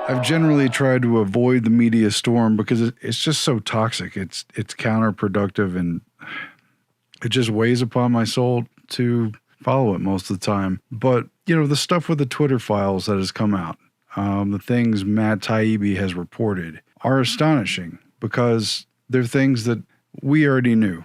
I've generally tried to avoid the media storm because it's just so toxic. It's counterproductive, and it just weighs upon my soul to follow it most of the time. But, you know, the stuff with the Twitter files that has come out, the things Matt Taibbi has reported are astonishing because they're things that we already knew.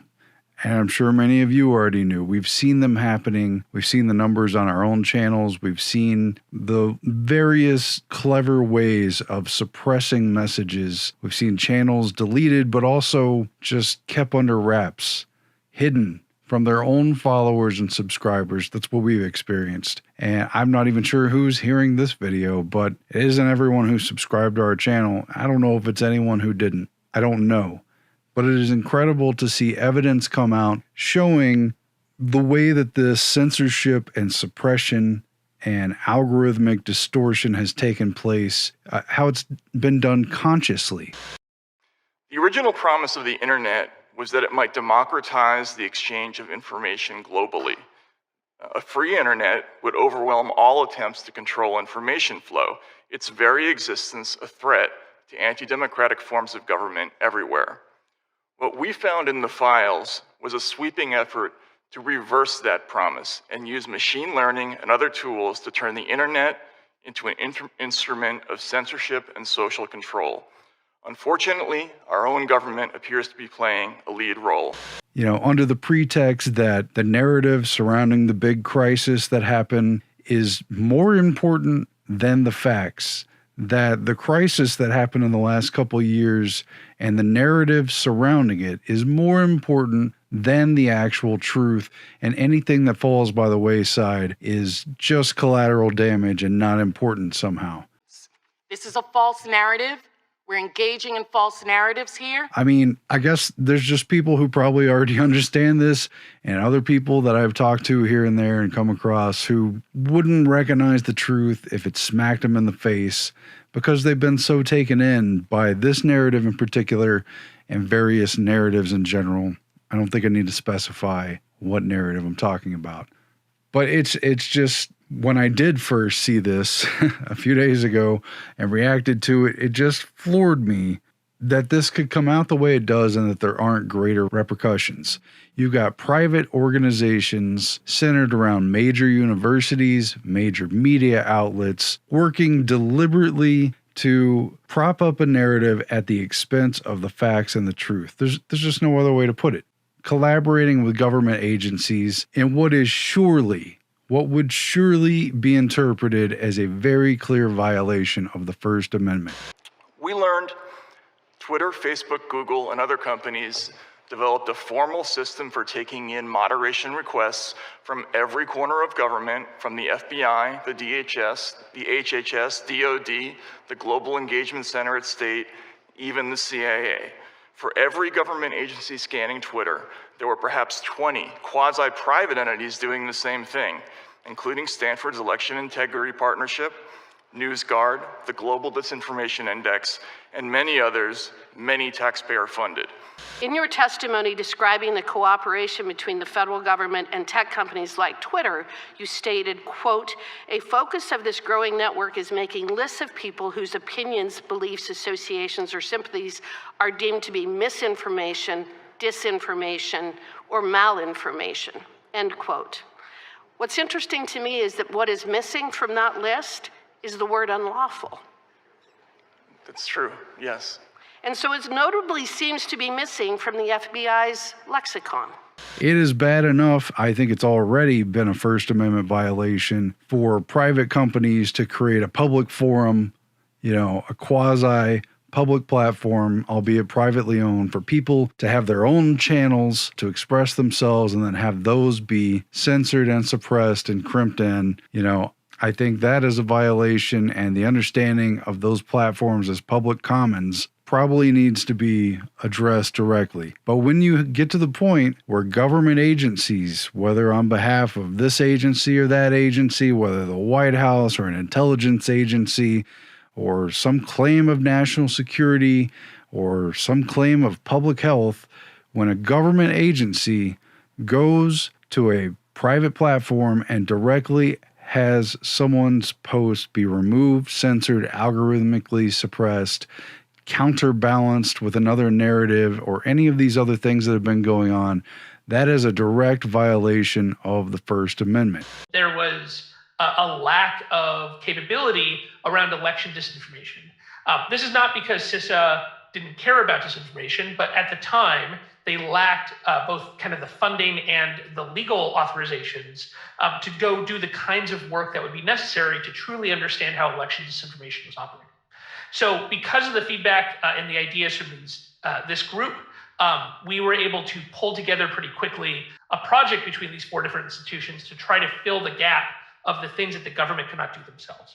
And I'm sure many of you already knew. We've seen them happening. We've seen the numbers on our own channels. We've seen the various clever ways of suppressing messages. We've seen channels deleted, but also just kept under wraps, hidden from their own followers and subscribers. That's what we've experienced. And I'm not even sure who's hearing this video, but it isn't everyone who subscribed to our channel. I don't know if it's anyone who didn't. I don't know. But it is incredible to see evidence come out showing the way that this censorship and suppression and algorithmic distortion has taken place, how it's been done consciously. The original promise of the internet was that it might democratize the exchange of information globally. A free internet would overwhelm all attempts to control information flow, its very existence a threat to anti-democratic forms of government everywhere. What we found in the files was a sweeping effort to reverse that promise and use machine learning and other tools to turn the internet into an instrument of censorship and social control. Unfortunately, our own government appears to be playing a lead role. You know, under the pretext that the narrative surrounding the big crisis that happened is more important than the facts, that the crisis that happened in the last couple of years and the narrative surrounding it is more important than the actual truth, and anything that falls by the wayside is just collateral damage and not important somehow. This is a false narrative. We're engaging in false narratives here. I mean, I guess there's just people who probably already understand this, and other people that I've talked to here and there and come across who wouldn't recognize the truth if it smacked them in the face because they've been so taken in by this narrative in particular and various narratives in general. I don't think I need to specify what narrative I'm talking about. But it's just, when I did first see this a few days ago and reacted to it, it just floored me that this could come out the way it does and that there aren't greater repercussions. You've got private organizations centered around major universities, major media outlets, working deliberately to prop up a narrative at the expense of the facts and the truth. There's just no other way to put it. Collaborating with government agencies in what would surely be interpreted as a very clear violation of the First Amendment. We learned Twitter, Facebook, Google, and other companies developed a formal system for taking in moderation requests from every corner of government, from the FBI, the DHS, the HHS, DOD, the Global Engagement Center at State, even the CIA. For every government agency scanning Twitter, there were perhaps 20 quasi-private entities doing the same thing, including Stanford's Election Integrity Partnership, NewsGuard, the Global Disinformation Index, and many others, many taxpayer-funded. In your testimony describing the cooperation between the federal government and tech companies like Twitter, you stated, quote, "A focus of this growing network is making lists of people whose opinions, beliefs, associations, or sympathies are deemed to be misinformation, disinformation, or malinformation," end quote. What's interesting to me is that what is missing from that list is the word unlawful. That's true, yes. And so it notably seems to be missing from the FBI's lexicon. It is bad enough. I think it's already been a First Amendment violation for private companies to create a public forum, you know, a quasi-public platform, albeit privately owned, for people to have their own channels to express themselves and then have those be censored and suppressed and crimped in. You know, I think that is a violation, and the understanding of those platforms as public commons probably needs to be addressed directly. But when you get to the point where government agencies, whether on behalf of this agency or that agency, whether the White House or an intelligence agency or some claim of national security or some claim of public health, when a government agency goes to a private platform and directly has someone's post be removed, censored, algorithmically suppressed, counterbalanced with another narrative, or any of these other things that have been going on, that is a direct violation of the First Amendment. There was a lack of capability around election disinformation. This is not because CISA didn't care about disinformation, but at the time, they lacked both kind of the funding and the legal authorizations to go do the kinds of work that would be necessary to truly understand how election disinformation was operating. So because of the feedback and the ideas from this group, we were able to pull together pretty quickly a project between these 4 different institutions to try to fill the gap of the things that the government could not do themselves.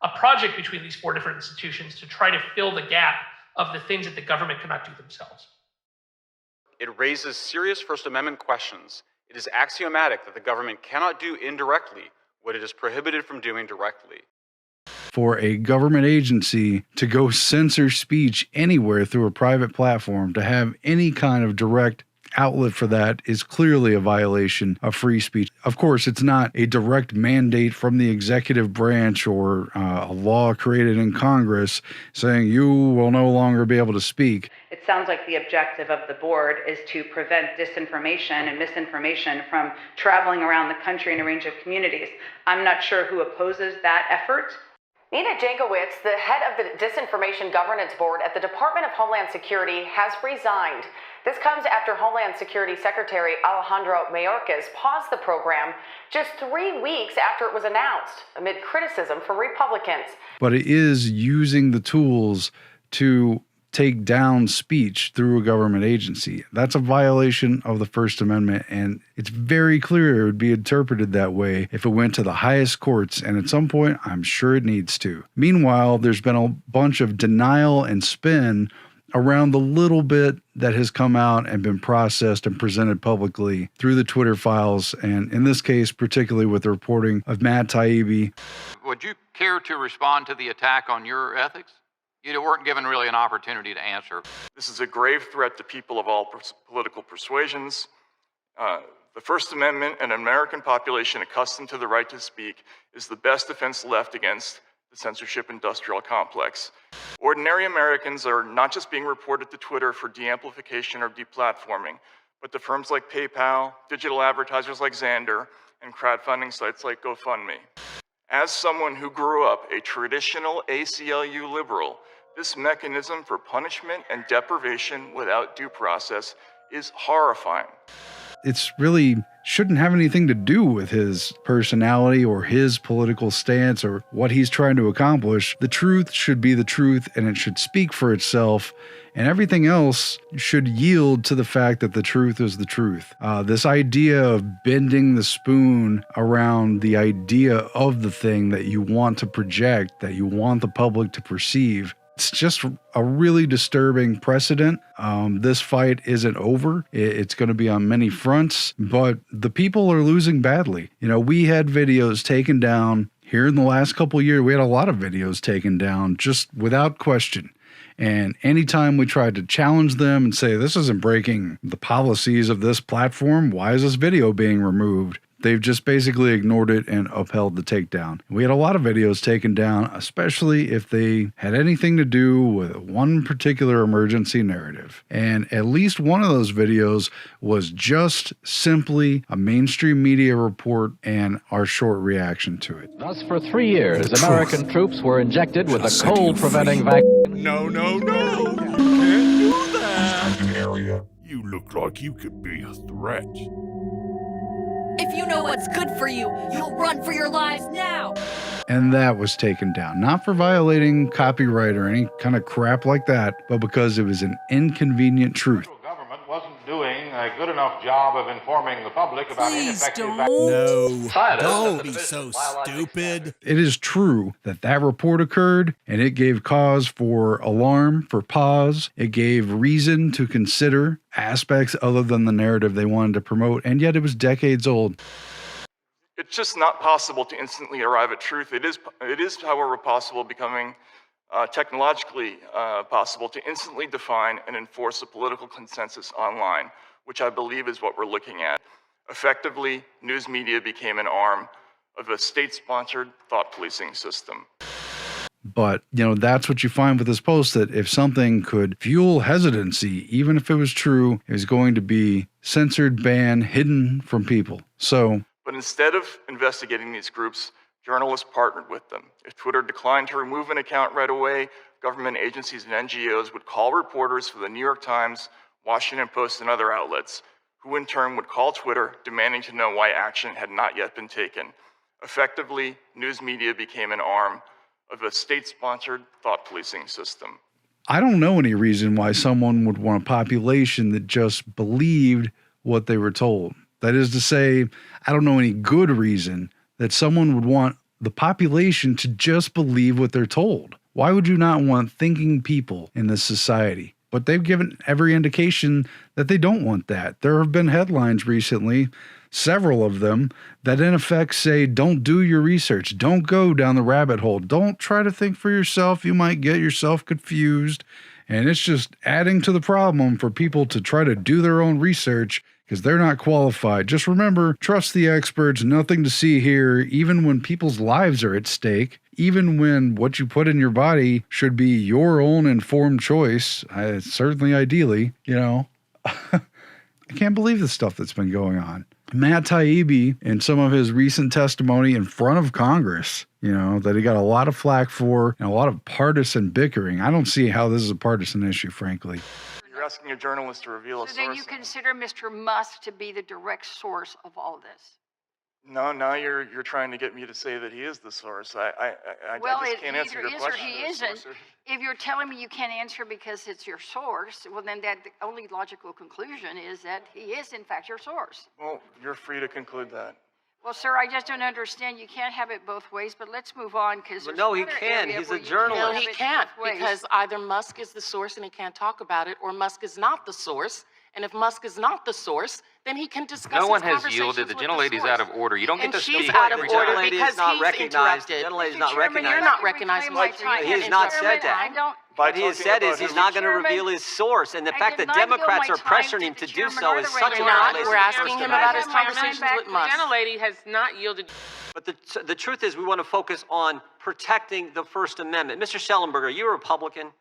A project between these 4 different institutions to try to fill the gap of the things that the government could not do themselves. It raises serious First Amendment questions. It is axiomatic that the government cannot do indirectly what it is prohibited from doing directly. For a government agency to go censor speech anywhere through a private platform, to have any kind of direct outlet for that, is clearly a violation of free speech. Of course, it's not a direct mandate from the executive branch or a law created in Congress saying you will no longer be able to speak. It sounds like the objective of the board is to prevent disinformation and misinformation from traveling around the country in a range of communities. I'm not sure who opposes that effort. Nina Jankowicz, the head of the Disinformation Governance Board at the Department of Homeland Security, has resigned. This comes after Homeland Security Secretary Alejandro Mayorkas paused the program just 3 weeks after it was announced, amid criticism from Republicans. But it is using the tools to take down speech through a government agency. That's a violation of the First Amendment, and it's very clear it would be interpreted that way if it went to the highest courts, and at some point, I'm sure it needs to. Meanwhile, there's been a bunch of denial and spin around the little bit that has come out and been processed and presented publicly through the Twitter files, and in this case, particularly with the reporting of Matt Taibbi. Would you care to respond to the attack on your ethics? You weren't given really an opportunity to answer. This is a grave threat to people of all political persuasions. The First Amendment and an American population accustomed to the right to speak is the best defense left against the censorship industrial complex. Ordinary Americans are not just being reported to Twitter for de-amplification or deplatforming, but to firms like PayPal, digital advertisers like Xandr, and crowdfunding sites like GoFundMe. As someone who grew up a traditional ACLU liberal, this mechanism for punishment and deprivation without due process is horrifying. It's really shouldn't have anything to do with his personality or his political stance or what he's trying to accomplish. The truth should be the truth, and it should speak for itself, and everything else should yield to the fact that the truth is the truth. This idea of bending the spoon around the idea of the thing that you want to project, that you want the public to perceive, it's just a really disturbing precedent. This fight isn't over. It's going to be on many fronts, but the people are losing badly. You know, we had videos taken down here in the last couple of years. We had a lot of videos taken down just without question. And anytime we tried to challenge them and say, this isn't breaking the policies of this platform, why is this video being removed? They've just basically ignored it and upheld the takedown. We had a lot of videos taken down, especially if they had anything to do with one particular emergency narrative. And at least one of those videos was just simply a mainstream media report and our short reaction to it. Thus, for 3 years, American troops were injected with a cold-preventing vaccine. No, no, no! You can't do that! You look like you could be a threat. If you know what's good for you, you'll run for your lives now. And that was taken down, not for violating copyright or any kind of crap like that, but because it was an inconvenient truth. The government wasn't doing a good enough job of informing the public about ineffective No, don't be so stupid. It is true that that report occurred, and it gave cause for alarm, for pause. It gave reason to consider aspects other than the narrative they wanted to promote, and yet it was decades old. It's just not possible to instantly arrive at truth. It is, however, possible, becoming technologically possible to instantly define and enforce a political consensus online, which I believe is what we're looking at. Effectively, news media became an arm of a state-sponsored thought policing system. But, that's what you find with this post, that if something could fuel hesitancy, even if it was true, it was going to be censored, banned, hidden from people. But instead of investigating these groups, journalists partnered with them. If Twitter declined to remove an account right away, government agencies and NGOs would call reporters for the New York Times, Washington Post, and other outlets, who in turn would call Twitter demanding to know why action had not yet been taken. Effectively, news media became an arm of a state-sponsored thought policing system. I don't know any reason why someone would want a population that just believed what they were told. That is to say, I don't know any good reason that someone would want the population to just believe what they're told. Why would you not want thinking people in this society? But they've given every indication that they don't want that. There have been headlines recently, several of them, that in effect say, don't do your research. Don't go down the rabbit hole. Don't try to think for yourself. You might get yourself confused. And it's just adding to the problem for people to try to do their own research because they're not qualified. Just remember, trust the experts, nothing to see here, even when people's lives are at stake, even when what you put in your body should be your own informed choice, certainly ideally, I can't believe the stuff that's been going on. Matt Taibbi, in some of his recent testimony in front of Congress, that he got a lot of flack for and a lot of partisan bickering. I don't see how this is a partisan issue, frankly. You're asking a journalist to reveal a source. So then you consider Mr. Musk to be the direct source of all this? No, now you're trying to get me to say that he is the source. I just can't answer your question. Well, he isn't. If you're telling me you can't answer because it's your source, well, then the only logical conclusion is that he is, in fact, your source. Well, you're free to conclude that. Well, sir, I just don't understand. You can't have it both ways, but let's move on because no, he can. He's a journalist. No, he can't because either Musk is the source and he can't talk about it, or Musk is not the source. And if Musk is not the source, then he can discuss No one his has yielded. The gentlelady's out of order. You don't get to speak. She's out of The order gentlelady because is not he's recognized. The interrupted. gentlelady is not Mr. Chairman, recognized. You're not recognized. He has not said that. What he has said is he's not going to reveal his source. And the fact that Democrats are pressuring him to do so is such a violation. We're asking him about his conversations with Musk. The gentlelady has not yielded. But the truth is we want to focus on protecting the First Amendment. Mr. Schellenberger, are you a Republican?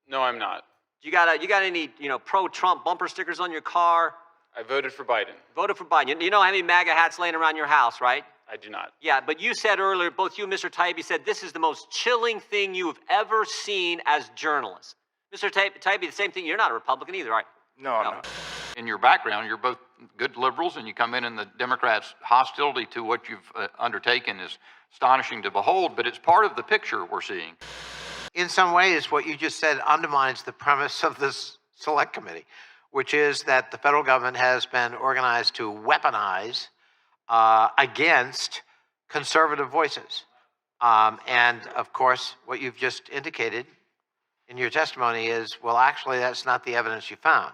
No, I'm not. You got any pro-Trump bumper stickers on your car? I voted for Biden. Voted for Biden. You know how many MAGA hats laying around your house, right? I do not. Yeah, but you said earlier, both you and Mr. Taibbi said this is the most chilling thing you have ever seen as journalists. Mr. Taibbi, the same thing. You're not a Republican either, right? No, I'm not. In your background, you're both good liberals, and you come in and the Democrats' hostility to what you've undertaken is astonishing to behold, but it's part of the picture we're seeing. In some ways, what you just said undermines the premise of this select committee, which is that the federal government has been organized to weaponize against conservative voices. And of course, what you've just indicated in your testimony is, well, actually, that's not the evidence you found.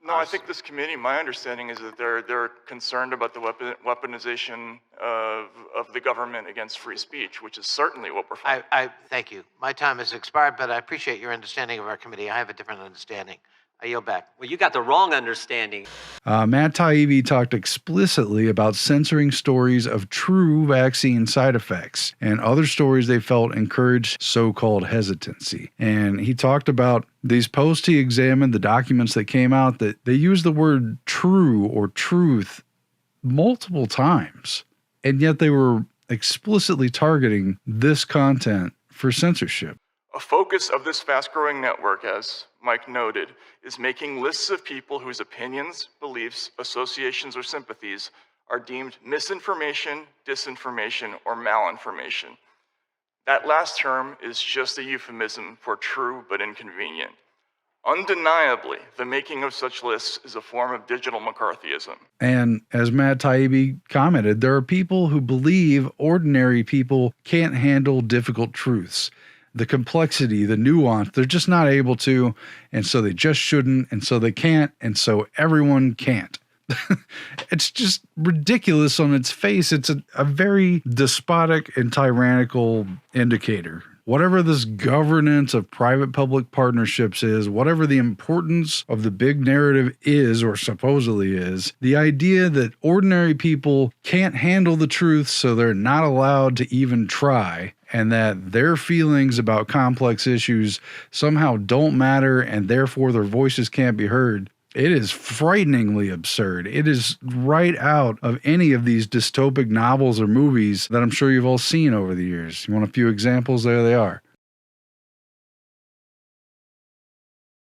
No, I think this committee, my understanding is that they're concerned about the weaponization of the government against free speech, which is certainly what we're finding. I thank you. My time has expired, but I appreciate your understanding of our committee. I have a different understanding. I yield back. Well, you got the wrong understanding. Matt Taibbi talked explicitly about censoring stories of true vaccine side effects and other stories they felt encouraged so-called hesitancy. And he talked about these posts he examined, the documents that came out, that they used the word true or truth multiple times. And yet they were explicitly targeting this content for censorship. A focus of this fast-growing network, as Mike noted, is making lists of people whose opinions, beliefs, associations, or sympathies are deemed misinformation, disinformation, or malinformation. That last term is just a euphemism for true but inconvenient. Undeniably, the making of such lists is a form of digital McCarthyism. And as Matt Taibbi commented, there are people who believe ordinary people can't handle difficult truths. The complexity, the nuance, they're just not able to, and so they just shouldn't, and so they can't, and so everyone can't. It's just ridiculous on its face. It's a very despotic and tyrannical indicator. whatever this governance of private-public partnerships is, whatever the importance of the big narrative is or supposedly is, the idea that ordinary people can't handle the truth so they're not allowed to even try, and that their feelings about complex issues somehow don't matter and therefore their voices can't be heard. It is frighteningly absurd. It is right out of any of these dystopic novels or movies that I'm sure you've all seen over the years. You want a few examples? There they are.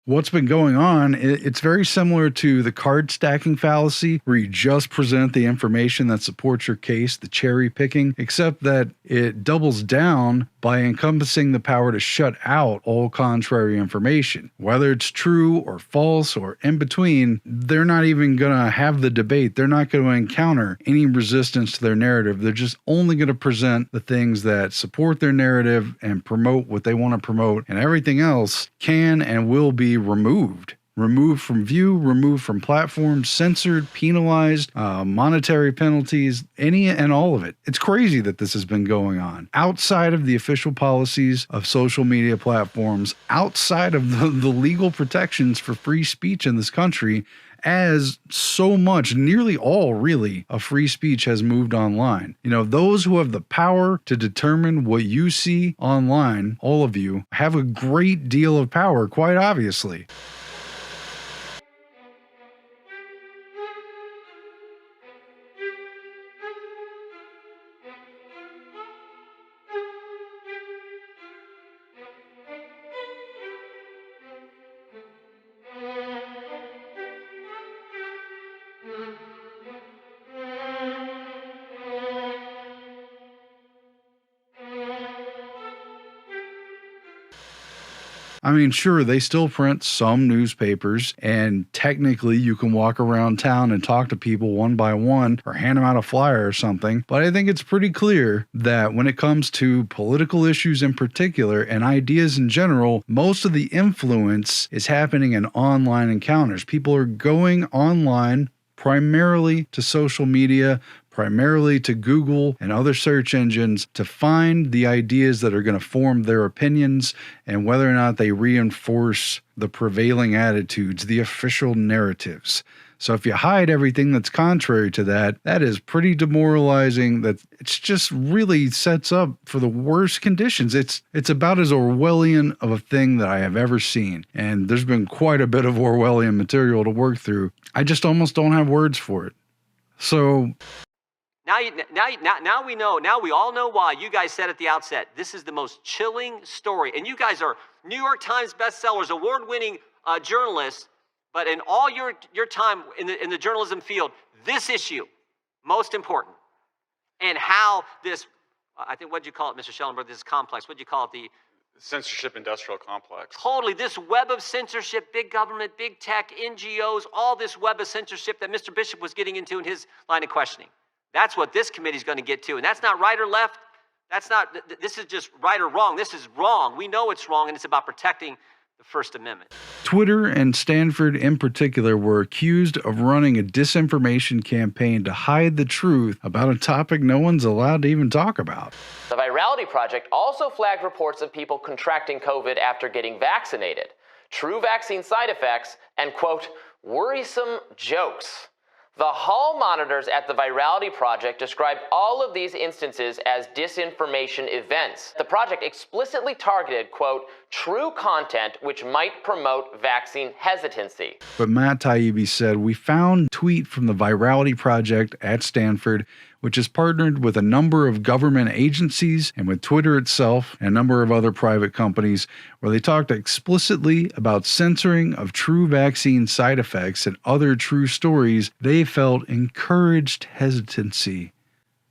What's been going on, it's very similar to the card stacking fallacy, where you just present the information that supports your case, the cherry picking, except that it doubles down by encompassing the power to shut out all contrary information. Whether it's true or false or in between, they're not even going to have the debate. They're not going to encounter any resistance to their narrative. They're just only going to present the things that support their narrative and promote what they want to promote, and everything else can and will be removed. Removed from view, removed from platforms, censored, penalized, monetary penalties, any and all of it. It's crazy that this has been going on. Outside of the official policies of social media platforms, outside of the legal protections for free speech in this country, as so much, nearly all really, of free speech has moved online. You know, those who have the power to determine what you see online, all of you, have a great deal of power, quite obviously. I mean, sure, they still print some newspapers, and technically you can walk around town and talk to people one by one or hand them out a flyer or something, but I think it's pretty clear that when it comes to political issues in particular and ideas in general, most of the influence is happening in online encounters. People are going online primarily to social media, primarily to Google and other search engines to find the ideas that are going to form their opinions and whether or not they reinforce the prevailing attitudes, the official narratives. So if you hide everything that's contrary to that, that is pretty demoralizing. That it's just really sets up for the worst conditions. It's about as Orwellian of a thing that I have ever seen. And there's been quite a bit of Orwellian material to work through. I just almost don't have words for it. So Now we know. Now we all know why. You guys said at the outset, this is the most chilling story. And you guys are New York Times bestsellers, award-winning journalists. But in all your time in the journalism field, this issue, most important. And how this, I think, what'd you call it, Mr. Schellenberg, this complex, what'd you call it? The censorship industrial complex. Totally, this web of censorship, big government, big tech, NGOs, all this web of censorship that Mr. Bishop was getting into in his line of questioning. That's what this committee is going to get to. And that's not right or left. This is just right or wrong. This is wrong. We know it's wrong, and it's about protecting the First Amendment. Twitter and Stanford in particular were accused of running a disinformation campaign to hide the truth about a topic no one's allowed to even talk about. The Virality Project also flagged reports of people contracting COVID after getting vaccinated, true vaccine side effects, and, quote, worrisome jokes. The hall monitors at the Virality Project described all of these instances as disinformation events. The project explicitly targeted, quote, true content which might promote vaccine hesitancy. But Matt Taibbi said, we found a tweet from the Virality Project at Stanford, which is partnered with a number of government agencies and with Twitter itself and a number of other private companies, where they talked explicitly about censoring of true vaccine side effects and other true stories they felt encouraged hesitancy.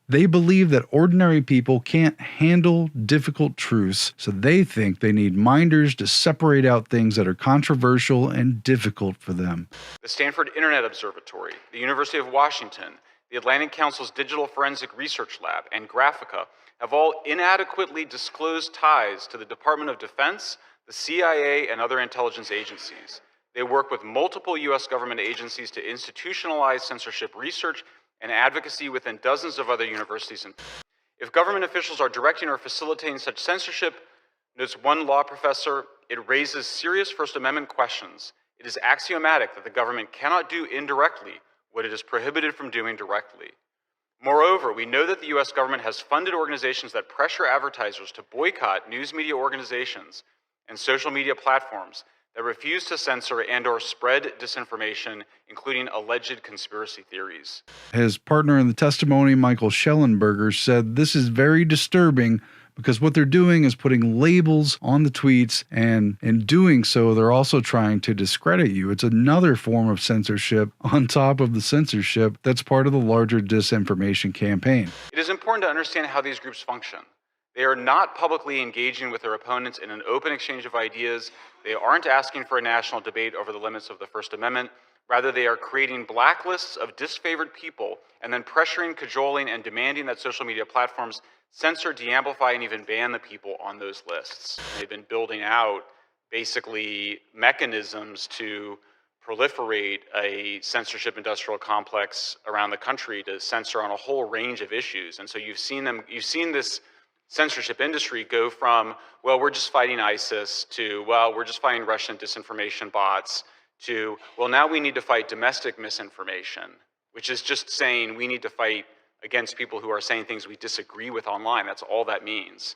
They believe that ordinary people can't handle difficult truths, so they think they need minders to separate out things that are controversial and difficult for them. The Stanford Internet Observatory, the University of Washington, the Atlantic Council's Digital Forensic Research Lab, and Graphica have all inadequately disclosed ties to the Department of Defense, the CIA, and other intelligence agencies. They work with multiple U.S. government agencies to institutionalize censorship research and advocacy within dozens of other universities. If government officials are directing or facilitating such censorship, Notes one law professor, it raises serious First Amendment questions. It is axiomatic that the government cannot do indirectly what it is prohibited from doing directly. Moreover, we know that the US government has funded organizations that pressure advertisers to boycott news media organizations and social media platforms that refuse to censor and/or spread disinformation, including alleged conspiracy theories. His partner in the testimony, Michael Schellenberger, said this is very disturbing because what they're doing is putting labels on the tweets, and in doing so, they're also trying to discredit you. It's another form of censorship on top of the censorship that's part of the larger disinformation campaign. It is important to understand how these groups function. They are not publicly engaging with their opponents in an open exchange of ideas. They aren't asking for a national debate over the limits of the First Amendment. Rather, they are creating blacklists of disfavored people and then pressuring, cajoling, and demanding that social media platforms censor, de-amplify, and even ban the people on those lists. They've been building out basically mechanisms to proliferate a censorship industrial complex around the country to censor on a whole range of issues. And so you've seen this censorship industry go from, well, we're just fighting ISIS, to, well, we're just fighting Russian disinformation bots, to, well, now we need to fight domestic misinformation, which is just saying we need to fight against people who are saying things we disagree with online. That's all that means.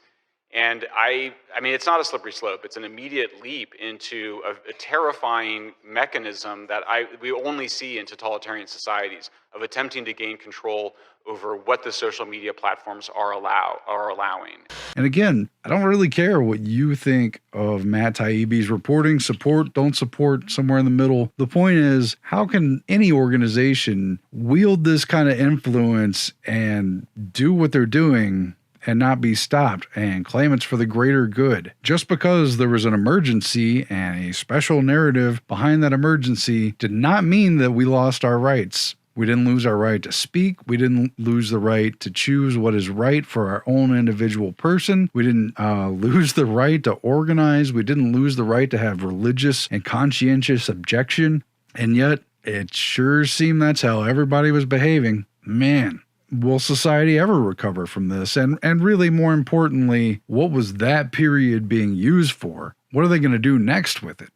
And I mean, it's not a slippery slope. It's an immediate leap into a terrifying mechanism that we only see in totalitarian societies of attempting to gain control over what the social media platforms are allowing. And again, I don't really care what you think of Matt Taibbi's reporting, support, don't support, somewhere in the middle. The point is, how can any organization wield this kind of influence and do what they're doing and not be stopped and claim it's for the greater good? Just because there was an emergency and a special narrative behind that emergency did not mean that we lost our rights. We didn't lose our right to speak. We didn't lose the right to choose what is right for our own individual person. We didn't lose the right to organize. We didn't lose the right to have religious and conscientious objection. And yet, it sure seemed that's how everybody was behaving. Man, will society ever recover from this? And really, more importantly, what was that period being used for? What are they going to do next with it?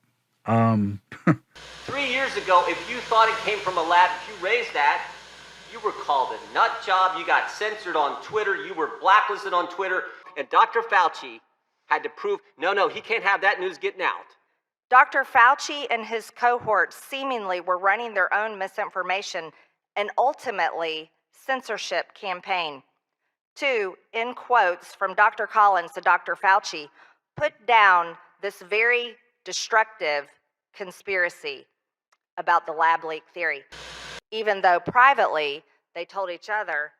3 years ago, if you thought it came from a lab, if you raised that, you were called a nut job, you got censored on Twitter, you were blacklisted on Twitter, and Dr. Fauci had to prove, no, he can't have that news getting out. Dr. Fauci and his cohorts seemingly were running their own misinformation and ultimately censorship campaign. To, in quotes from Dr. Collins to Dr. Fauci, put down this very destructive conspiracy about the lab leak theory, even though privately they told each other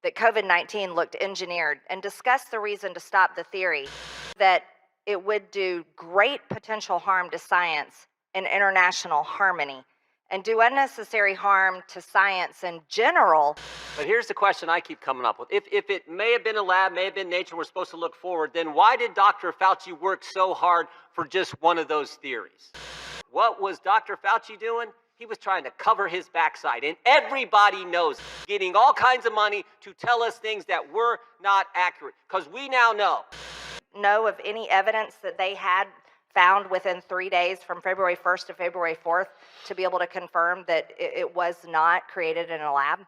that COVID-19 looked engineered, and discussed the reason to stop the theory, that it would do great potential harm to science and international harmony, and do unnecessary harm to science in general. But here's the question I keep coming up with. If it may have been a lab, may have been nature, we're supposed to look forward, then why did Dr. Fauci work so hard for just one of those theories? What was Dr. Fauci doing? He was trying to cover his backside, and everybody knows, getting all kinds of money to tell us things that were not accurate, because we now know of any evidence that they had found within 3 days from February 1st to February 4th to be able to confirm that it was not created in a lab?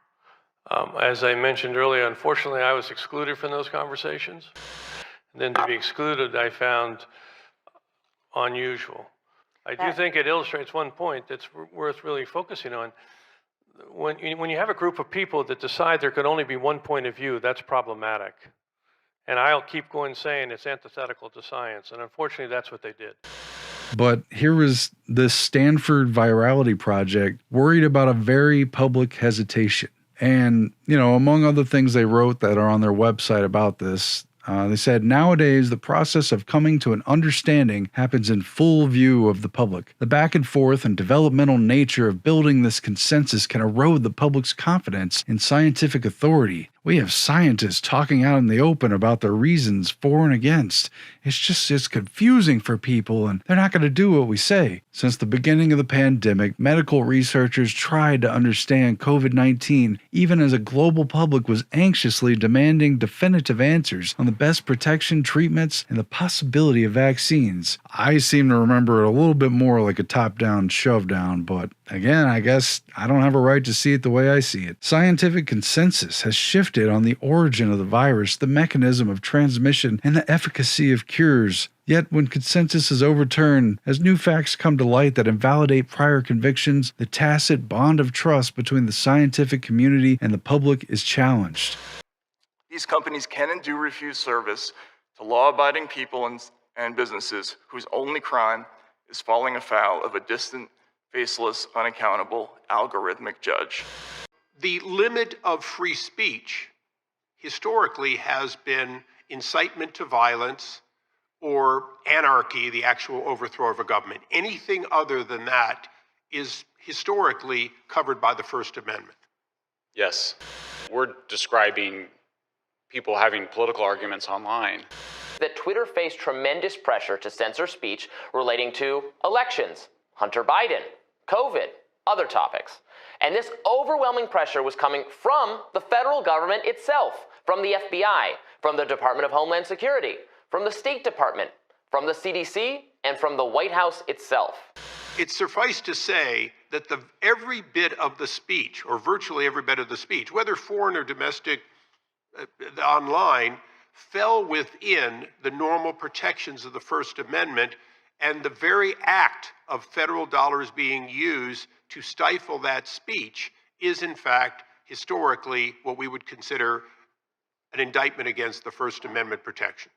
As I mentioned earlier, unfortunately, I was excluded from those conversations. And then to be excluded, I found unusual. I do think it illustrates one point that's worth really focusing on. When you have a group of people that decide there can only be one point of view, that's problematic. And I'll keep going saying it's antithetical to science. And unfortunately, that's what they did. But here was this Stanford virality project worried about a very public hesitation. And, among other things they wrote that are on their website about this, they said, nowadays, the process of coming to an understanding happens in full view of the public. The back and forth and developmental nature of building this consensus can erode the public's confidence in scientific authority. We have scientists talking out in the open about their reasons for and against. It's confusing for people, and they're not going to do what we say. Since the beginning of the pandemic, medical researchers tried to understand COVID-19, even as a global public was anxiously demanding definitive answers on the best protection, treatments, and the possibility of vaccines. I seem to remember it a little bit more like a top-down, shove-down, but again, I guess I don't have a right to see it the way I see it. Scientific consensus has shifted on the origin of the virus, the mechanism of transmission, and the efficacy of cures. Yet, when consensus is overturned, as new facts come to light that invalidate prior convictions, the tacit bond of trust between the scientific community and the public is challenged. These companies can and do refuse service to law-abiding people and businesses whose only crime is falling afoul of a distant, faceless, unaccountable, algorithmic judge. The limit of free speech historically has been incitement to violence or anarchy, the actual overthrow of a government. Anything other than that is historically covered by the First Amendment. Yes, we're describing people having political arguments online. That Twitter faced tremendous pressure to censor speech relating to elections, Hunter Biden, COVID, other topics. And this overwhelming pressure was coming from the federal government itself, from the FBI, from the Department of Homeland Security, from the State Department, from the CDC, and from the White House itself. It's suffice to say that every bit of the speech, or virtually every bit of the speech, whether foreign or domestic online, fell within the normal protections of the First Amendment, and the very act of federal dollars being used to stifle that speech is, in fact, historically what we would consider an indictment against the First Amendment protections.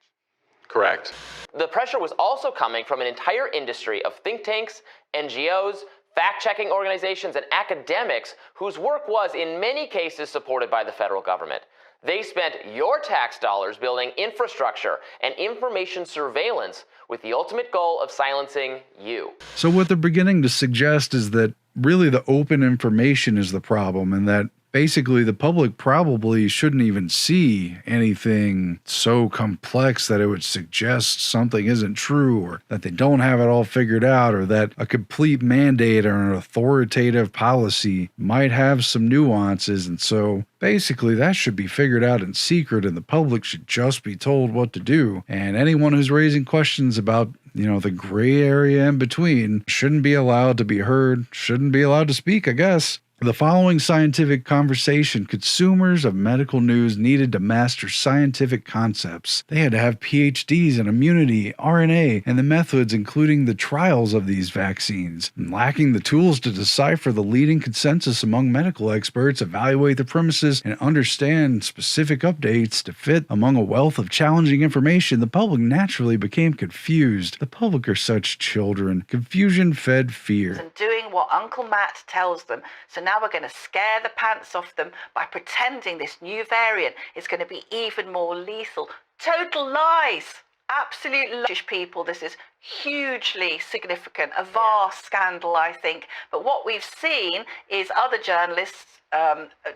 Correct. The pressure was also coming from an entire industry of think tanks, NGOs, fact-checking organizations, and academics whose work was, in many cases, supported by the federal government. They spent your tax dollars building infrastructure and information surveillance with the ultimate goal of silencing you. So what they're beginning to suggest is that really the open information is the problem, and that basically the public probably shouldn't even see anything so complex that it would suggest something isn't true, or that they don't have it all figured out, or that a complete mandate or an authoritative policy might have some nuances. And so basically that should be figured out in secret, and the public should just be told what to do. And anyone who's raising questions about the gray area in between shouldn't be allowed to be heard, shouldn't be allowed to speak, I guess. The following scientific conversation, consumers of medical news needed to master scientific concepts. They had to have PhDs in immunity, RNA, and the methods including the trials of these vaccines. And lacking the tools to decipher the leading consensus among medical experts, evaluate the premises, and understand specific updates to fit among a wealth of challenging information, the public naturally became confused. The public are such children. Confusion fed fear. And doing what Uncle Matt tells them. So now we're going to scare the pants off them by pretending this new variant is going to be even more lethal. Total lies. Absolute lies. People, this is hugely significant, a vast scandal, I think. But what we've seen is other journalists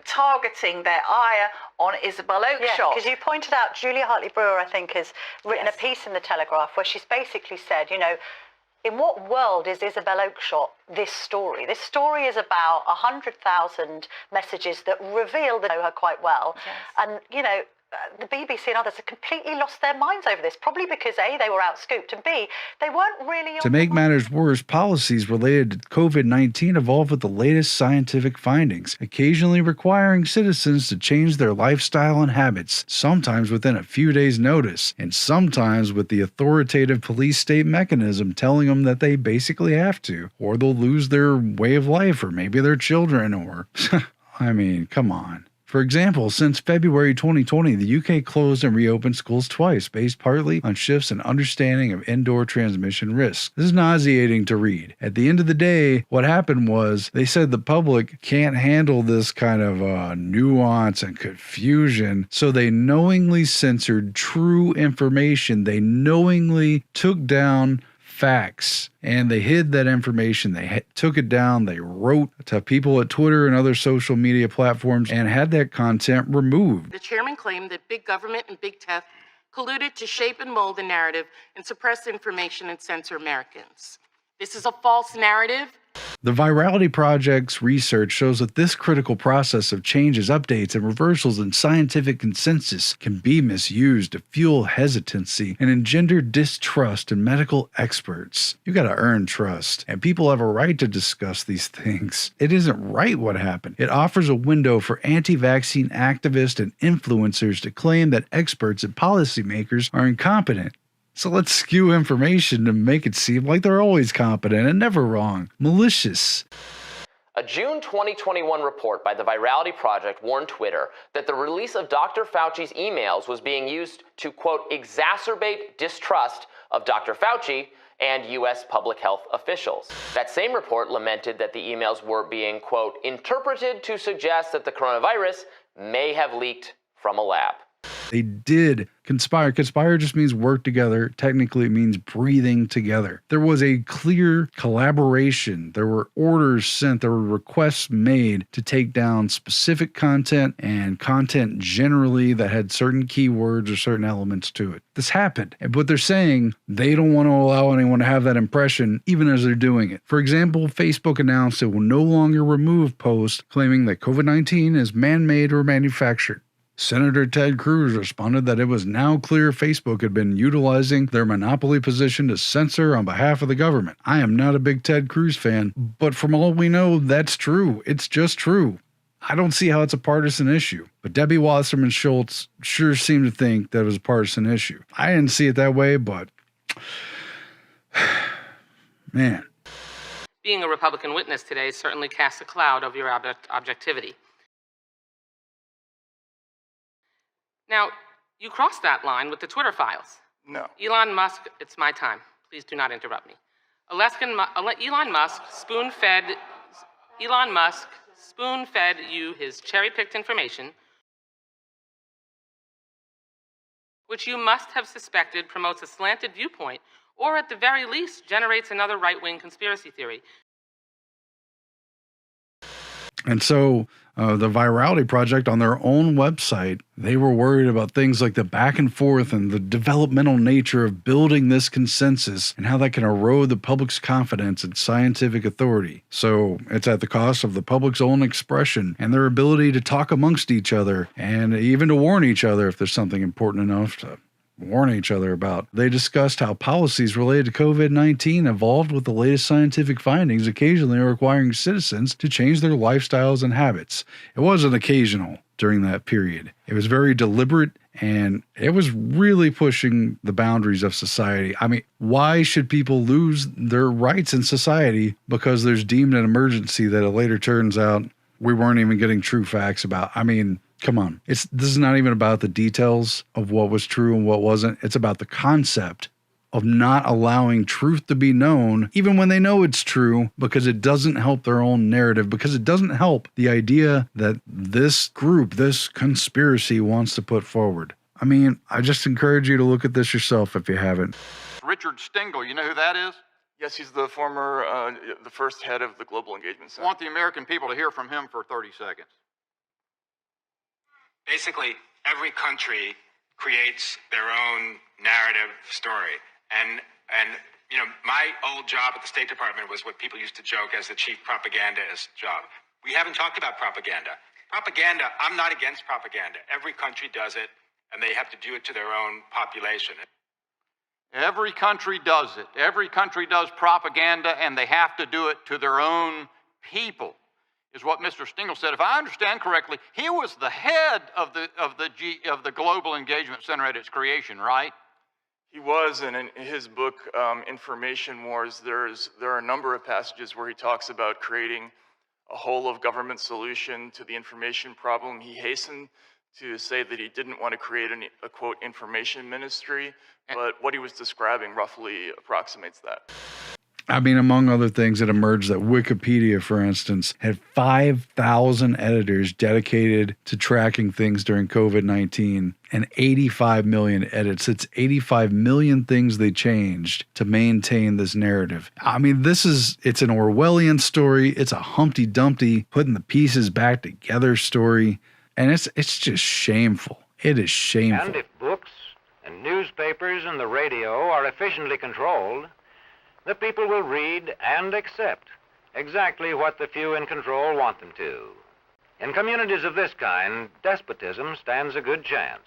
targeting their ire on Isabel Oakeshott. Yeah, because you pointed out Julia Hartley-Brewer, I think, has written a piece in the Telegraph where she's basically said, in what world is Isabel Oakeshott this story? This story is about 100,000 messages that reveal that know her quite well. Yes. And, the BBC and others have completely lost their minds over this, probably because A, they were outscooped, and B, they weren't really... To make matters worse, policies related to COVID-19 evolve with the latest scientific findings, occasionally requiring citizens to change their lifestyle and habits, sometimes within a few days' notice, and sometimes with the authoritative police state mechanism telling them that they basically have to, or they'll lose their way of life, or maybe their children, or... I mean, come on. For example, since February 2020, the UK closed and reopened schools twice, based partly on shifts in understanding of indoor transmission risks. This is nauseating to read. At the end of the day, what happened was they said the public can't handle this kind of nuance and confusion, so they knowingly censored true information. They knowingly took down facts. And they hid that information. They took it down. They wrote to people at Twitter and other social media platforms and had that content removed. The chairman claimed that big government and big tech colluded to shape and mold the narrative and suppress information and censor Americans. This is a false narrative. The Virality Project's research shows that this critical process of changes, updates, and reversals in scientific consensus can be misused to fuel hesitancy and engender distrust in medical experts. You gotta earn trust, and people have a right to discuss these things. It isn't right what happened. It offers a window for anti-vaccine activists and influencers to claim that experts and policymakers are incompetent. So let's skew information to make it seem like they're always competent and never wrong. Malicious. A June 2021 report by the Virality Project warned Twitter that the release of Dr. Fauci's emails was being used to, quote, exacerbate distrust of Dr. Fauci and U.S. public health officials. That same report lamented that the emails were being, quote, interpreted to suggest that the coronavirus may have leaked from a lab. They did conspire. Conspire just means work together. Technically, it means breathing together. There was a clear collaboration. There were orders sent. There were requests made to take down specific content and content generally that had certain keywords or certain elements to it. This happened. But they're saying they don't want to allow anyone to have that impression even as they're doing it. For example, Facebook announced it will no longer remove posts claiming that COVID-19 is man-made or manufactured. Senator Ted Cruz responded that it was now clear Facebook had been utilizing their monopoly position to censor on behalf of the government. I am not a big Ted Cruz fan, but from all we know, that's true. It's just true. I don't see how it's a partisan issue, but Debbie Wasserman Schultz sure seemed to think that it was a partisan issue. I didn't see it that way, but man. Being a Republican witness today certainly casts a cloud over your objectivity. Now, you crossed that line with the Twitter files. No. Elon Musk, it's my time. Please do not interrupt me. Elon Musk spoon-fed you his cherry-picked information, which you must have suspected promotes a slanted viewpoint, or at the very least generates another right-wing conspiracy theory. And so the Virality Project on their own website, they were worried about things like the back and forth and the developmental nature of building this consensus and how that can erode the public's confidence in scientific authority. So it's at the cost of the public's own expression and their ability to talk amongst each other and even to warn each other if there's something important enough to warn each other about. They discussed how policies related to COVID-19 evolved with the latest scientific findings, occasionally requiring citizens to change their lifestyles and habits. It wasn't occasional during that period. It was very deliberate, and it was really pushing the boundaries of society. I mean, why should people lose their rights in society because there's deemed an emergency that it later turns out we weren't even getting true facts about? I mean, come on. This is not even about the details of what was true and what wasn't. It's about the concept of not allowing truth to be known, even when they know it's true, because it doesn't help their own narrative, because it doesn't help the idea that this group, this conspiracy wants to put forward. I mean, I just encourage you to look at this yourself if you haven't. Richard Stengel, you know who that is? Yes, he's the former, the first head of the Global Engagement I Center. want the American people to hear from him for 30 seconds. Basically, every country creates their own narrative story. And you know, my old job at the State Department was what people used to joke as the chief propagandist job. We haven't talked about propaganda. Propaganda, I'm not against propaganda. Every country does it, and they have to do it to their own population. Every country does it. Every country does propaganda, and they have to do it to their own people, is what Mr. Stengel said. If I understand correctly, he was the head of the Global Engagement Center at its creation, right? He was, and in his book, Information Wars, there are a number of passages where he talks about creating a whole of government solution to the information problem. He hastened to say that he didn't want to create a quote information ministry, but what he was describing roughly approximates that. I mean, among other things, it emerged that Wikipedia, for instance, had 5,000 editors dedicated to tracking things during COVID-19 and 85 million edits. It's 85 million things they changed to maintain this narrative. I mean, it's an Orwellian story. It's a Humpty Dumpty, putting the pieces back together story. And it's just shameful. It is shameful. And if books and newspapers and the radio are efficiently controlled, the people will read and accept exactly what the few in control want them to. In communities of this kind, despotism stands a good chance.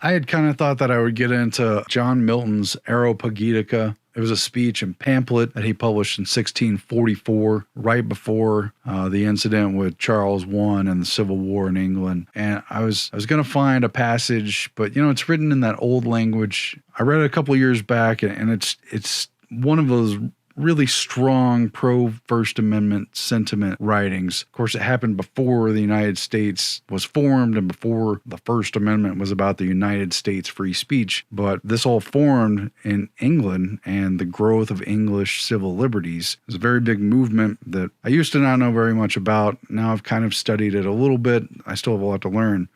I had kind of thought that I would get into John Milton's Areopagitica. It was a speech and pamphlet that he published in 1644, right before the incident with Charles I and the Civil War in England. And I was going to find a passage, but it's written in that old language. I read it a couple of years back, and it's one of those really strong pro-First Amendment sentiment writings. Of course, it happened before the United States was formed and before the First Amendment was about the United States free speech. But this all formed in England and the growth of English civil liberties. It was a very big movement that I used to not know very much about. Now I've kind of studied it a little bit. I still have a lot to learn.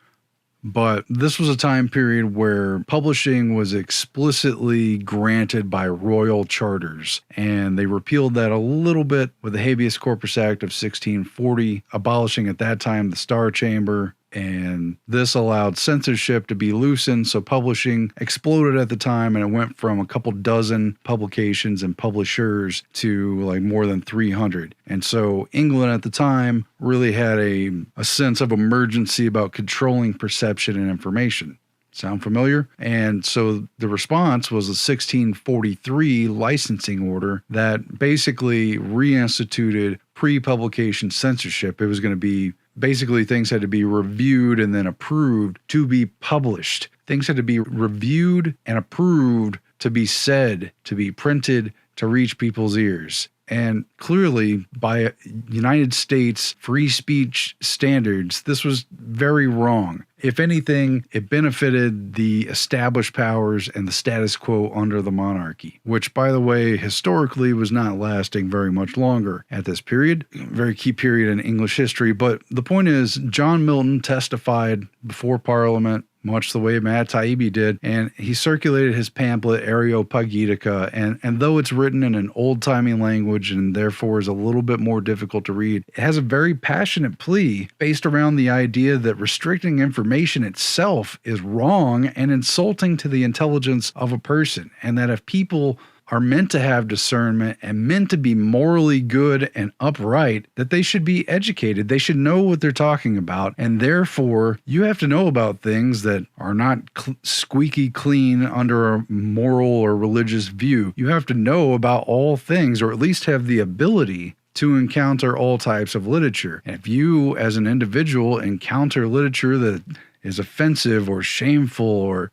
But this was a time period where publishing was explicitly granted by royal charters, and they repealed that a little bit with the Habeas Corpus Act of 1640, abolishing at that time the Star Chamber, and this allowed censorship to be loosened, so publishing exploded at the time, and it went from a couple dozen publications and publishers to like more than 300. And so England at the time really had a sense of emergency about controlling perception and information. Sound familiar? And so the response was a 1643 licensing order that basically reinstituted pre-publication censorship. It was going to be basically things had to be reviewed and then approved to be published. Things had to be reviewed and approved to be said, to be printed, to reach people's ears. And clearly, by United States free speech standards, this was very wrong. If anything, it benefited the established powers and the status quo under the monarchy, which, by the way, historically was not lasting very much longer at this period. Very key period in English history. But the point is, John Milton testified before Parliament, much the way Matt Taibbi did, and he circulated his pamphlet Areopagitica, and though it's written in an old-timey language and therefore is a little bit more difficult to read, it has a very passionate plea based around the idea that restricting information itself is wrong and insulting to the intelligence of a person, and that if people are meant to have discernment and meant to be morally good and upright, that they should be educated. They should know what they're talking about. And therefore, you have to know about things that are not squeaky clean under a moral or religious view. You have to know about all things, or at least have the ability to encounter all types of literature. And if you, as an individual, encounter literature that is offensive or shameful or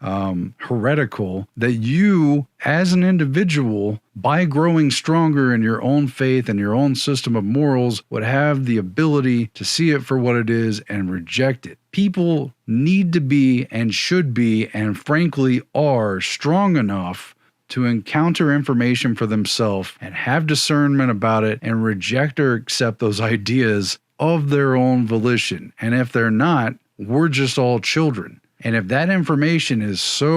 heretical, that you, as an individual, by growing stronger in your own faith and your own system of morals, would have the ability to see it for what it is and reject it. People need to be and should be, and frankly are, strong enough to encounter information for themselves and have discernment about it and reject or accept those ideas of their own volition. And if they're not, we're just all children. And if that information is so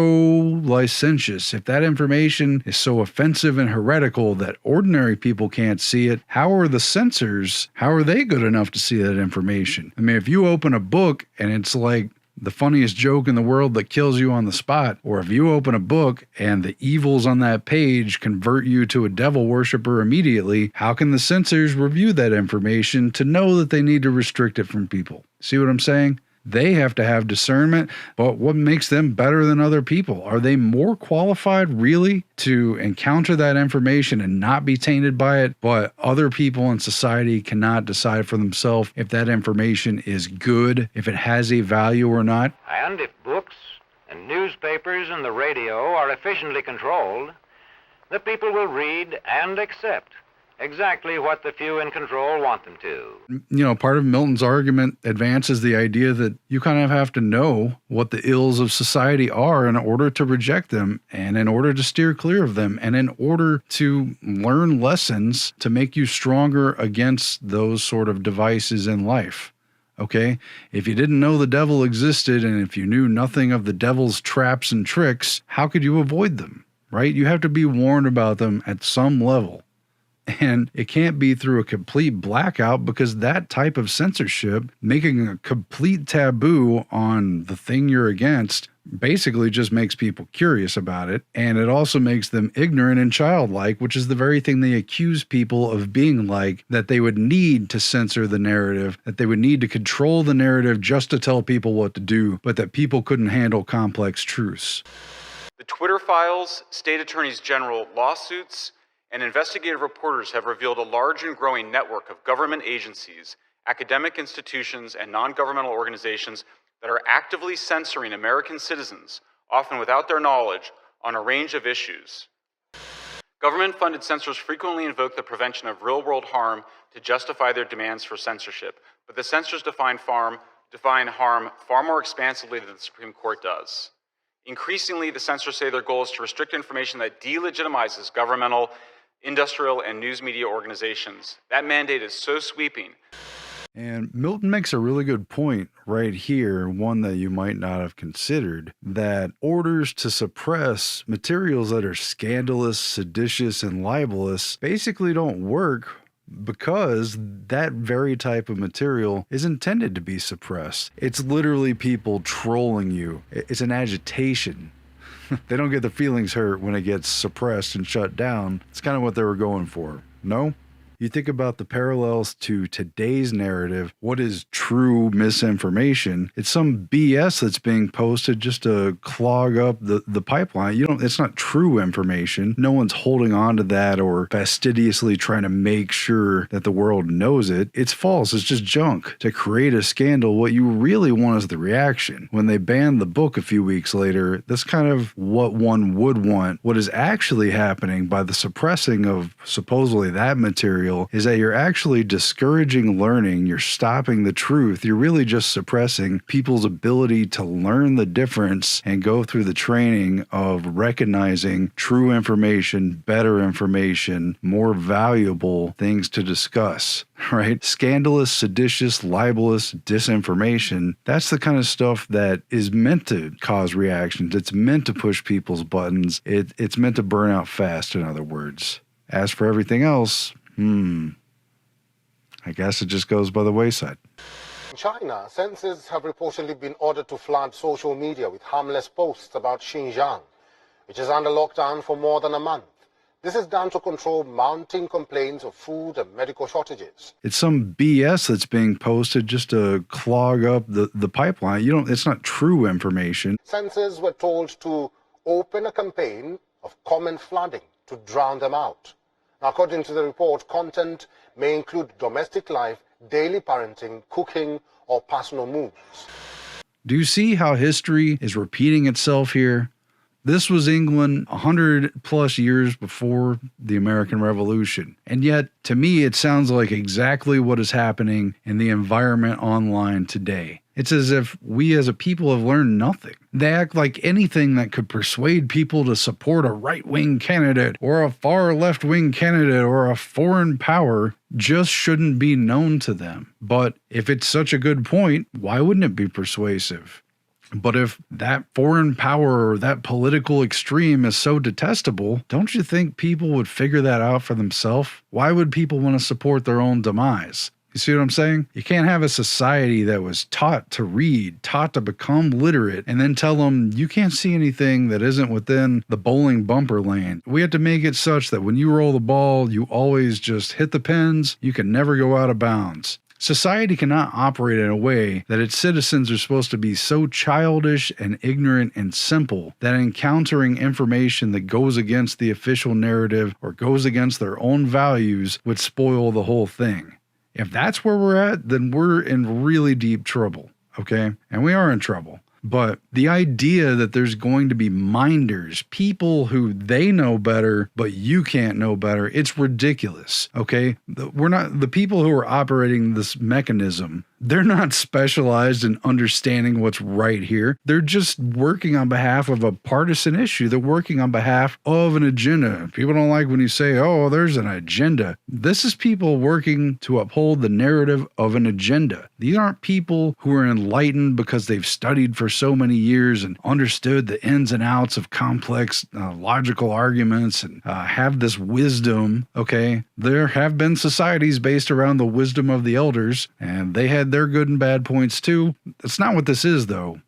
licentious, if that information is so offensive and heretical that ordinary people can't see it, how are the censors, how are they good enough to see that information? I mean, if you open a book and it's like the funniest joke in the world that kills you on the spot, or if you open a book and the evils on that page convert you to a devil worshiper immediately, how can the censors review that information to know that they need to restrict it from people? See what I'm saying? They have to have discernment, but what makes them better than other people? Are they more qualified, really, to encounter that information and not be tainted by it, but other people in society cannot decide for themselves if that information is good, if it has a value or not? And if books and newspapers and the radio are efficiently controlled, the people will read and accept exactly what the few in control want them to. You know, part of Milton's argument advances the idea that you kind of have to know what the ills of society are in order to reject them and in order to steer clear of them and in order to learn lessons to make you stronger against those sort of devices in life. Okay? If you didn't know the devil existed and if you knew nothing of the devil's traps and tricks, how could you avoid them? Right? You have to be warned about them at some level. And it can't be through a complete blackout because that type of censorship, making a complete taboo on the thing you're against, basically just makes people curious about it. And it also makes them ignorant and childlike, which is the very thing they accuse people of being like, that they would need to censor the narrative, that they would need to control the narrative just to tell people what to do, but that people couldn't handle complex truths. The Twitter files, state attorneys general lawsuits, and investigative reporters have revealed a large and growing network of government agencies, academic institutions, and non-governmental organizations that are actively censoring American citizens, often without their knowledge, on a range of issues. Government-funded censors frequently invoke the prevention of real-world harm to justify their demands for censorship, but the censors define harm far more expansively than the Supreme Court does. Increasingly, the censors say their goal is to restrict information that delegitimizes governmental, industrial, and news media organizations. That mandate is so sweeping. And Milton makes a really good point right here, one that you might not have considered, that orders to suppress materials that are scandalous, seditious, and libelous basically don't work because that very type of material is intended to be suppressed. It's literally people trolling you. It's an agitation. They don't get their feelings hurt when it gets suppressed and shut down. It's kind of what they were going for. No? You think about the parallels to today's narrative. What is true misinformation? It's some BS that's being posted just to clog up the pipeline. It's not true information. No one's holding on to that or fastidiously trying to make sure that the world knows it. It's false. It's just junk. To create a scandal, what you really want is the reaction. When they banned the book a few weeks later, that's kind of what one would want. What is actually happening by the suppressing of supposedly that material is that you're actually discouraging learning, you're stopping the truth, you're really just suppressing people's ability to learn the difference and go through the training of recognizing true information, better information, more valuable things to discuss, right? Scandalous, seditious, libelous, disinformation, that's the kind of stuff that is meant to cause reactions. It's meant to push people's buttons. It's meant to burn out fast, in other words. As for everything else, I guess it just goes by the wayside. In China, censors have reportedly been ordered to flood social media with harmless posts about Xinjiang, which is under lockdown for more than a month. This is done to control mounting complaints of food and medical shortages. It's some BS that's being posted just to clog up the pipeline. It's not true information. Censors were told to open a campaign of comment flooding to drown them out. According to the report, content may include domestic life, daily parenting, cooking, or personal moves. Do you see how history is repeating itself here? This was England 100 plus years before the American Revolution. And yet, to me, it sounds like exactly what is happening in the environment online today. It's as if we as a people have learned nothing. They act like anything that could persuade people to support a right-wing candidate or a far left-wing candidate or a foreign power just shouldn't be known to them. But if it's such a good point, why wouldn't it be persuasive? But if that foreign power or that political extreme is so detestable, don't you think people would figure that out for themselves? Why would people want to support their own demise? You see what I'm saying? You can't have a society that was taught to read, taught to become literate, and then tell them you can't see anything that isn't within the bowling bumper lane. We have to make it such that when you roll the ball, you always just hit the pins. You can never go out of bounds. Society cannot operate in a way that its citizens are supposed to be so childish and ignorant and simple that encountering information that goes against the official narrative or goes against their own values would spoil the whole thing. If that's where we're at, then we're in really deep trouble, okay? And we are in trouble. But the idea that there's going to be minders, people who they know better, but you can't know better, it's ridiculous. Okay. We're not the people who are operating this mechanism. They're not specialized in understanding what's right here. They're just working on behalf of a partisan issue. They're working on behalf of an agenda. People don't like when you say, oh, there's an agenda. This is people working to uphold the narrative of an agenda. These aren't people who are enlightened because they've studied for so many years and understood the ins and outs of complex logical arguments and have this wisdom. Okay, there have been societies based around the wisdom of the elders, and they had their good and bad points too. That's not what this is, though.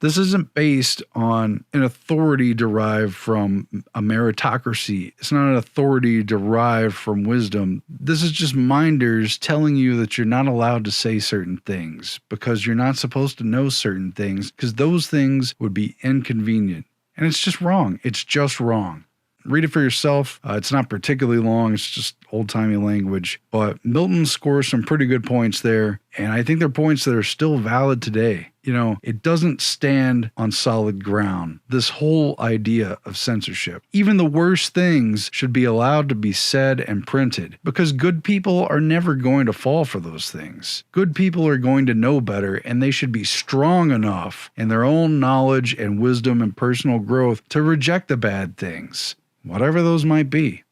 This isn't based on an authority derived from a meritocracy. It's not an authority derived from wisdom. This is just minders telling you that you're not allowed to say certain things because you're not supposed to know certain things because those things would be inconvenient. And it's just wrong. It's just wrong. Read it for yourself. It's not particularly long. It's just old-timey language. But Milton scores some pretty good points there, and I think they're points that are still valid today. You know, it doesn't stand on solid ground, this whole idea of censorship. Even the worst things should be allowed to be said and printed, because good people are never going to fall for those things. Good people are going to know better, and they should be strong enough in their own knowledge and wisdom and personal growth to reject the bad things, whatever those might be.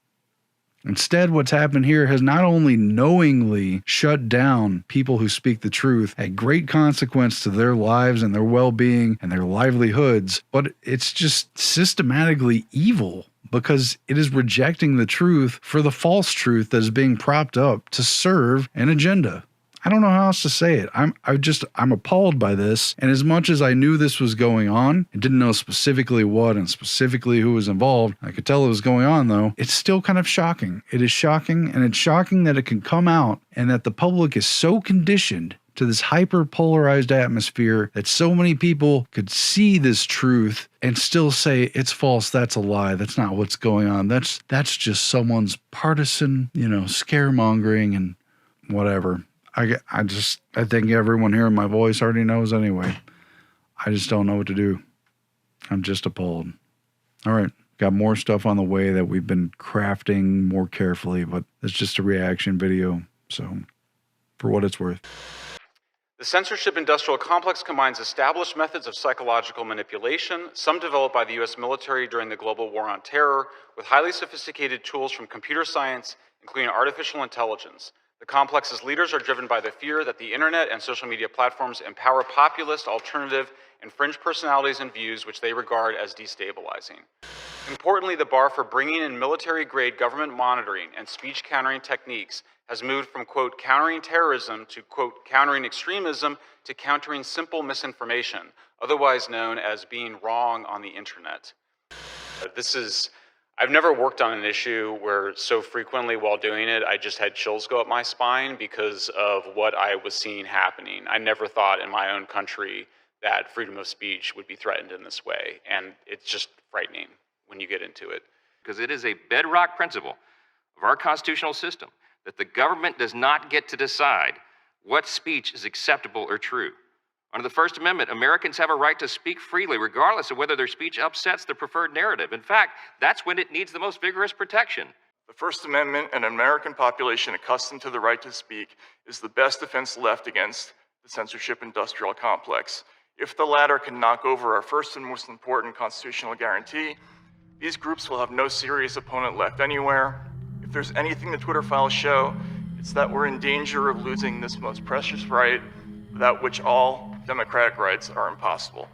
Instead, what's happened here has not only knowingly shut down people who speak the truth at great consequence to their lives and their well-being and their livelihoods, but it's just systematically evil because it is rejecting the truth for the false truth that is being propped up to serve an agenda. I don't know how else to say it. I'm appalled by this. And as much as I knew this was going on, I didn't know specifically what and specifically who was involved. I could tell it was going on, though. It's still kind of shocking. It is shocking, and it's shocking that it can come out and that the public is so conditioned to this hyper-polarized atmosphere that so many people could see this truth and still say it's false, that's a lie, that's not what's going on. That's just someone's partisan, scaremongering and whatever. I think everyone hearing my voice already knows anyway. I just don't know what to do. I'm just appalled. All right. Got more stuff on the way that we've been crafting more carefully, but it's just a reaction video. So, for what it's worth. The censorship industrial complex combines established methods of psychological manipulation, some developed by the U.S. military during the global war on terror, with highly sophisticated tools from computer science, including artificial intelligence. The complex's leaders are driven by the fear that the internet and social media platforms empower populist, alternative, and fringe personalities and views which they regard as destabilizing. Importantly, the bar for bringing in military-grade government monitoring and speech countering techniques has moved from, quote, countering terrorism to, quote, countering extremism to countering simple misinformation, otherwise known as being wrong on the internet. I've never worked on an issue where so frequently while doing it, I just had chills go up my spine because of what I was seeing happening. I never thought in my own country that freedom of speech would be threatened in this way. And it's just frightening when you get into it. Because it is a bedrock principle of our constitutional system that the government does not get to decide what speech is acceptable or true. Under the First Amendment, Americans have a right to speak freely, regardless of whether their speech upsets the preferred narrative. In fact, that's when it needs the most vigorous protection. The First Amendment and an American population accustomed to the right to speak is the best defense left against the censorship industrial complex. If the latter can knock over our first and most important constitutional guarantee, these groups will have no serious opponent left anywhere. If there's anything the Twitter files show, it's that we're in danger of losing this most precious right, without which all democratic rights are impossible.